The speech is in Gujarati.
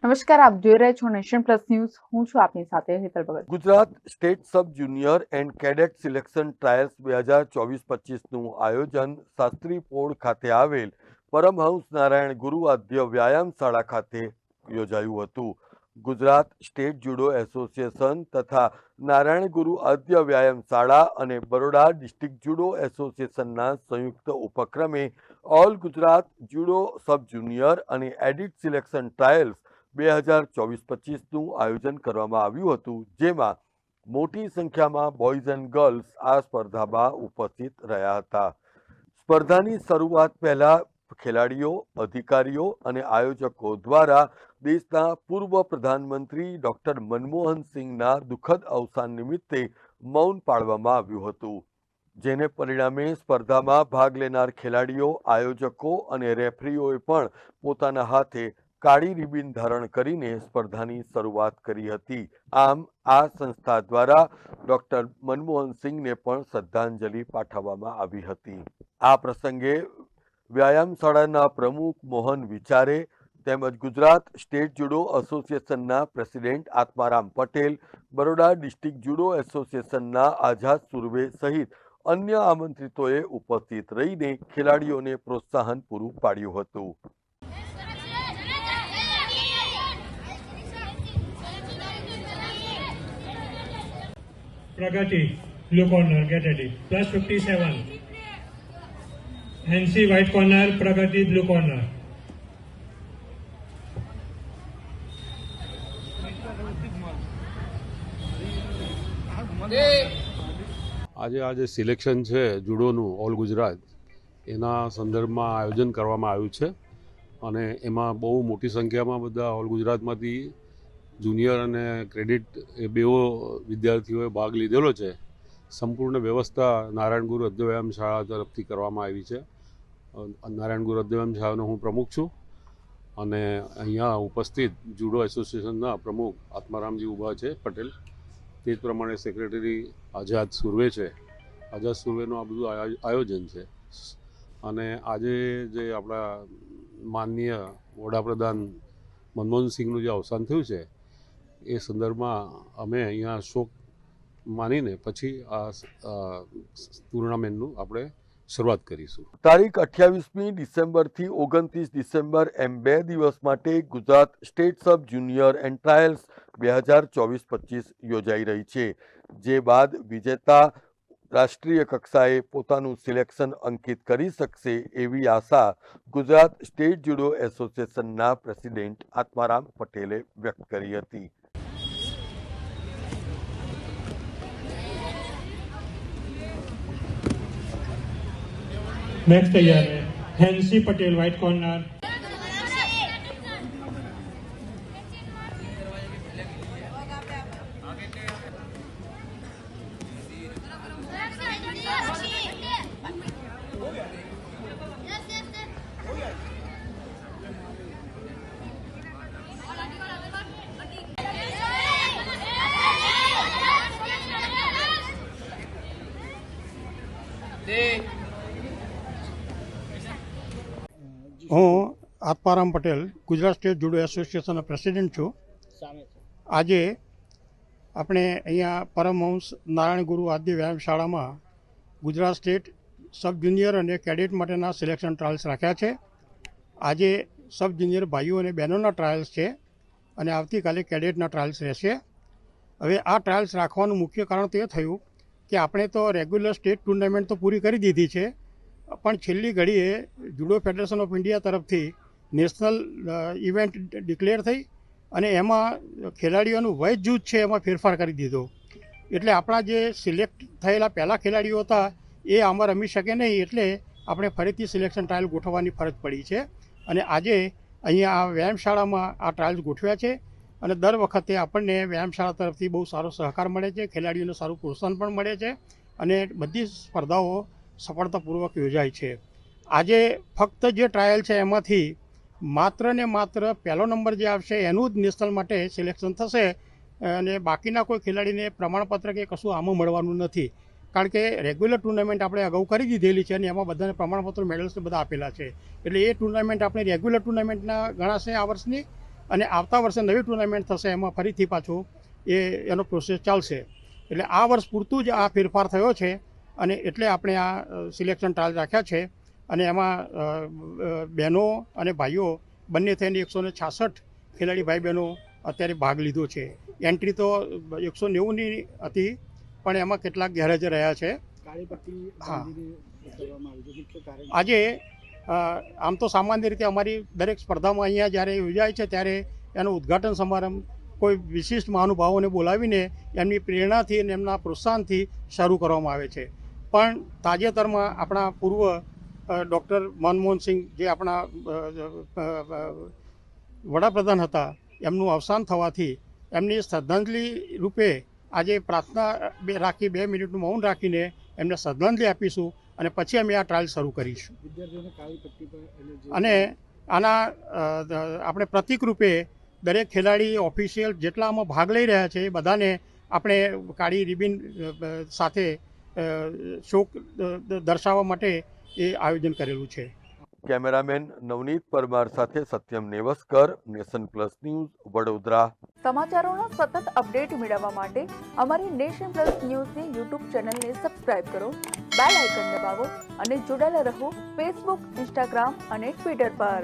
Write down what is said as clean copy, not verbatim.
નમસ્કાર, આપ જોઈ રહ્યા છો નેશન પ્લસ ન્યૂઝ. હું છું આપની સાથે Hetal Bhagat. Gujarat state sub junior and cadet selection trials 2024-25નું આયોજન શાસ્ત્રી પોળ ખાતે આવેલ પરમહંસ નારાયણ ગુરુ આદ્ય વ્યાયામ શાળા ખાતે યોજાયું હતું. ગુજરાત સ્ટેટ જુડો એસોસિએશન તથા નારાયણ ગુરુ આદ્ય વ્યાયામ શાળા અને બરોડા ડિસ્ટ્રિક્ટ જુડો એસોસિએશનના સંયુક્ત ઉપક્રમે all Gujarat judo sub junior અને એડિટ સિલેક્શન ટ્રાયલ્સ 2024-25નું આયોજન કરવામાં આવ્યું હતું, જેમાં મોટી સંખ્યામાં બોયઝ એન્ડ ગર્લ્સ આ સ્પર્ધામાં ઉપસ્થિત રહ્યા હતા. સ્પર્ધાની શરૂઆત પહેલા ખેલાડીઓ, અધિકારીઓ અને આયોજકો દ્વારા દેશના પૂર્વ પ્રધાનમંત્રી ડોક્ટર મનમોહન સિંહના દુઃખદ અવસાન નિમિત્તે મૌન પાળવામાં આવ્યું હતું, જેને પરિણામે સ્પર્ધામાં ભાગ લેનાર ખેલાડીઓ, આયોજકો અને રેફરીઓએ પણ પોતાના હાથે કાળી રિબિન ધારણ કરીને સ્પર્ધાની શરૂઆત કરી હતી. આમ આ સંસ્થા દ્વારા ડોક્ટર મનમોહન સિંહને પણ શ્રદ્ધાંજલિ પાઠવવામાં આવી હતી. આ પ્રસંગે વ્યાયામ શાળાના પ્રમુખ મોહન વિચારે તેમજ ગુજરાત સ્ટેટ જુડો એસોસિએશનના president Atmaram Patel, Baroda district judo એસોસિએશનના આઝાદ સુરવે સહિત અન્ય આમંત્રિતોએ ઉપસ્થિત રહીને ખેલાડીઓને પ્રોત્સાહન પૂરું પાડ્યું હતું. Pragati, blue corner, get ready. Plus 57. Hansi, white corner, Pragati, blue corner. આજે સિલેક્શન છે જુડોનું ઓલ ગુજરાત, એના સંદર્ભમાં આયોજન કરવામાં આવ્યું છે અને એમાં બહુ મોટી સંખ્યામાં બધા ઓલ ગુજરાતમાંથી જુનિયર અને ક્રેડિટ એ બેઓ વિદ્યાર્થીઓએ ભાગ લીધેલો છે. સંપૂર્ણ વ્યવસ્થા નારાયણ ગુરુ આદ્ય વ્યાયામ શાળા તરફથી કરવામાં આવી છે. નારાયણ ગુરુ આદ્ય વ્યાયામ શાળાનો હું પ્રમુખ છું અને અહીંયા ઉપસ્થિત જુડો એસોસિએશનના પ્રમુખ આત્મારામજી ઊભા છે પટેલ, તે જ પ્રમાણે સેક્રેટરી આઝાદ સુરવે છે. આઝાદ સુરવેનું આ બધું આયોજન છે અને આજે જે આપણા માનનીય વડાપ્રધાન મનમોહન સિંહનું જે અવસાન થયું છે એ સંદર્ભમાં અમે અહીંયા શોક માનીને પછી આ ટુર્નામેન્ટનું આપણે શરૂઆત કરીશું. તારીખ 28મી ડિસેમ્બરથી 29 ડિસેમ્બર એમ 2 દિવસ માટે Gujarat state sub junior and trials 2024-25 યોજાઈ રહી છે, જે બાદ વિજેતા રાષ્ટ્રીય કક્ષાએ પોતાનું સિલેક્શન અંકિત કરી શકશે એવી આશા ગુજરાત સ્ટેટ જુડો એસોસિએશનના પ્રેસિડેન્ટ આત્મારામ પટેલે વ્યક્ત કરી હતી. Next तैयार है हैंसी पटेल, white corner. હું આત્મારામ પટેલ, ગુજરાત સ્ટેટ જુડો એસોસિએશનનો પ્રેસિડેન્ટ છું. આજે આપણે અહીંયા પરમહંસ નારાયણ ગુરુ આદ્ય વ્યાયામ શાળામાં ગુજરાત સ્ટેટ સબ જુનિયર અને કેડેટ માટેના સિલેક્શન ટ્રાયલ્સ રાખ્યા છે. આજે સબ જુનિયર ભાઈઓ અને બહેનોના ટ્રાયલ્સ છે અને આવતીકાલે કેડેટના ટ્રાયલ્સ રહેશે. હવે આ ટ્રાયલ્સ રાખવાનું મુખ્ય કારણ તો એ થયું કે આપણે તો રેગ્યુલર સ્ટેટ ટુર્નામેન્ટ તો પૂરી કરી દીધી છે, પણ છેલ્લી ઘડીએ જુડો ફેડરેશન ઓફ ઇન્ડિયા તરફથી નેશનલ ઇવેન્ટ ડિક્લેર થઈ અને એમાં ખેલાડીઓનું વય જૂથ છે એમાં ફેરફાર કરી દીધો. એટલે આપણા જે સિલેક્ટ થયેલા પહેલાં ખેલાડીઓ હતા એ આમાં રમી શકે નહીં, એટલે આપણે ફરીથી સિલેક્શન ટ્રાયલ ગોઠવવાની ફરજ પડી છે અને આજે અહીંયા આ વ્યાયામશાળામાં આ ટ્રાયલ્સ ગોઠવ્યા છે અને દર વખતે આપણને વ્યાયામશાળા તરફથી બહુ સારો સહકાર મળે છે, ખેલાડીઓને સારું પ્રોત્સાહન પણ મળે છે અને બધી સ્પર્ધાઓ સફળતાપૂર્વક યોજાય છે. આજે ફક્ત જે ટ્રાયલ છે એમાંથી માત્ર ને માત્ર પહેલો નંબર જે આવશે એનું જ નેશનલ માટે સિલેક્શન થશે અને બાકીના કોઈ ખેલાડીને પ્રમાણપત્ર કે કશું આમાં મળવાનું નથી, કારણ કે રેગ્યુલર ટુર્નામેન્ટ આપણે અગાઉ કરી દીધેલી છે અને એમાં બધાને પ્રમાણપત્રો મેડલ્સ બધા આપેલા છે. એટલે એ ટુર્નામેન્ટ આપણે રેગ્યુલર ટુર્નામેન્ટના ગણાશે આ વર્ષની અને આવતા વર્ષે નવી ટુર્નામેન્ટ થશે, એમાં ફરીથી પાછું એનો પ્રોસેસ ચાલશે. એટલે આ વર્ષ પૂરતું જ આ ફેરફાર થયો છે અને એટલે આપણે આ સિલેક્શન ટ્રાયલ રાખ્યા છે. અને એમાં બહેનો અને ભાઈઓ બંને થઈને 166 ખેલાડી ભાઈ બહેનો અત્યારે ભાગ લીધો છે. એન્ટ્રી તો 190ની હતી, પણ એમાં કેટલાક ગેરહાજર રહ્યા છે. હા, આજે આમ તો સામાન્ય રીતે અમારી દરેક સ્પર્ધામાં અહીંયા જ્યારે યોજાય છે ત્યારે એનો ઉદ્ઘાટન સમારંભ કોઈ વિશિષ્ટ મહાનુભાવોને બોલાવીને એમની પ્રેરણાથી અને એમના પ્રોત્સાહનથી શરૂ કરવામાં આવે છે. પણ તાજેતરમાં આપણા પૂર્વ ડૉક્ટર મનમોહનસિંહ, જે આપણા વડાપ્રધાન હતા, એમનું અવસાન થવાથી એમની શ્રદ્ધાંજલિ રૂપે આજે પ્રાર્થના રાખી 2 મિનિટનું મૌન રાખીને એમને શ્રદ્ધાંજલિ આપીશું અને પછી અમે આ ટ્રાયલ શરૂ કરીશું. અને આના આપણે પ્રતિક રૂપે દરેક ખેલાડી, ઓફિશિયલ જેટલા આમાં ભાગ લઈ રહ્યા છે એ બધાને આપણે કાળી રિબિન સાથે શોક દર્શાવવા માટે એ આયોજન કરેલું છે. કેમેરામેન નવનીત પરમાર સાથે Satyam Nevaskar, Nation Plus News, Vadodara. સમાચારોના સતત અપડેટ મેળવવા માટે અમારી નેશન પ્લસ ન્યૂઝની યુટ્યુબ ચેનલને સબસ્ક્રાઇબ કરો, બેલ આઇકન દબાવો અને જોડાયેલા રહો ફેસબુક, ઇન્સ્ટાગ્રામ અને ટ્વિટર પર.